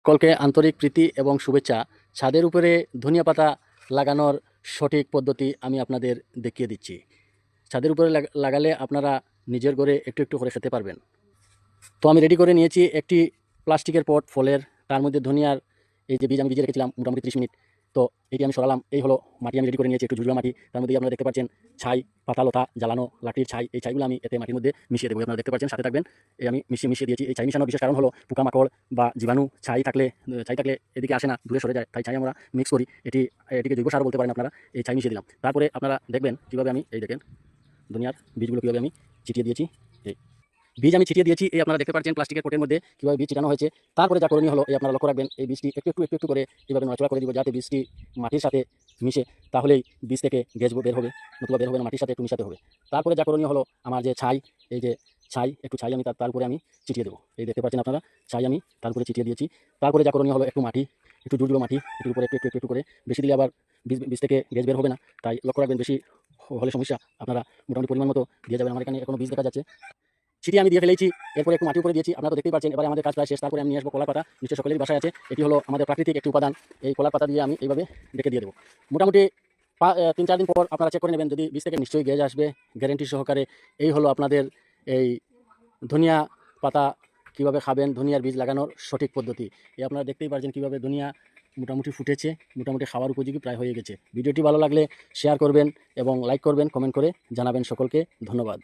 সকলকে আন্তরিক প্রীতি এবং শুভেচ্ছা। ছাদের উপরে ধনিয়া পাতা লাগানোর সঠিক পদ্ধতি আমি আপনাদের দেখিয়ে দিচ্ছি। ছাদের উপরে লাগালে আপনারা নিজের ঘরে একটু একটু করে খেতে পারবেন। তো আমি রেডি করে নিয়েছি একটি প্লাস্টিকের পট ফলের, তার মধ্যে ধনিয়ার এই যে বীজ আমি ভিজিয়ে রেখেছিলাম মোটামুটি 30 মিনিট। তো এটি আমি সরালাম। এই হলো মাটি আমি রেডি করে নিয়েছি, একটু ঝুরঝুরা মাটি। তার মধ্যে আপনারা দেখতে পাচ্ছেন ছাই, পাতা লতা, জ্বালানো লাঠির ছাই। এই ছাইগুলো আমি এতে মাটির মধ্যে মিশিয়ে দেবো। আপনারা দেখতে পাচ্ছেন, সাথে থাকবেন। এই আমি মিশিয়ে দিয়েছি। এই ছাই মিশানোর বিশেষ কারণ হলো পোকামাকড় বা জীবাণু ছাই থাকলে এদিকে আসে না, দূরে সরে যায়। তাই ছাই আমরা মিক্স করি। এটিকে জৈব সার বলতে পারেন আপনারা। এই ছাই মিশিয়ে দিলাম। তারপরে আপনারা দেখবেন কীভাবে আমি, এই দেখেন দুনিয়ার বীজগুলো কীভাবে আমি ছিটিয়ে দিয়েছি। এই বীজ আমি ছিটিয়ে দিয়েছি। এই আপনারা দেখতে পাচ্ছেন প্লাস্টিকের পটের মধ্যে কীভাবে বীজ ছিটানো হয়েছে। তারপরে যা করণীয় হলো, এই আপনারা লক্ষ্য রাখবেন, এই বীজটি একটু করে এইভাবে নড়াচড়া করে দিব, যাতে বীজটি মাটির সাথে মিশে। তাহলেই বীজ থেকে গ্যাস বের হবে, নতুবা বের হবে না, মাটির সাথে একটু মিশাতে হবে। তারপরে যা করণীয় হলো, আমার যে ছাই, এই যে একটু ছাই আমি তার উপরে আমি ছিটিয়ে দেবো। এই দেখতে পাচ্ছেন আপনারা, ছাই আমি তার উপরে ছিটিয়ে দিয়েছি। তারপরে যা করণীয় হলো, একটু মাটি, একটু জুড়গুলো মাটি, এটির উপরে একটু করে, বেশি দিলে আবার বীজ থেকে গ্যাস বের হবে না। তাই লক্ষ্য রাখবেন, বেশি হলে সমস্যা। আপনারা মোটামুটি পরিমাণ মতো দিয়ে যাবেন। আমার এখানে এখনো বীজ দেখা যাচ্ছে। ছিটিয়ে আমি দিয়ে ফেলেছি। এরপরে একটু মাটি উপরে দিয়েছি, আপনারা তো দেখতেই পাচ্ছেন। এবারে আমাদের কাজ প্রায় শেষ। তারপরে আমি নিয়ে আসবো কলার পাতা, নিশ্চয়ই সকলেরই বাসায় আছে। এটি হলো আমাদের প্রাকৃতিক একটি উপাদান। এই কলার পাতা দিয়ে আমি এইভাবে ডেকে দিয়ে দেবো। মোটামুটি 3-4 দিন পর আপনারা চেক করে নেবেন, যদি বীজ থেকে নিশ্চয়ই গ্যাস আসবে, গ্যারেন্টি সহকারে। এই হলো আপনাদের এই ধনিয়া পাতা কীভাবে খাবেন, ধনিয়ার বীজ লাগানোর সঠিক পদ্ধতি। এই আপনারা দেখতেই পাচ্ছেন কীভাবে ধনিয়া মোটামুটি ফুটেছে, মোটামুটি খাওয়ার উপযোগী প্রায় হয়ে গেছে। ভিডিওটি ভালো লাগলে শেয়ার করবেন এবং লাইক করবেন, কমেন্ট করে জানাবেন। সকলকে ধন্যবাদ।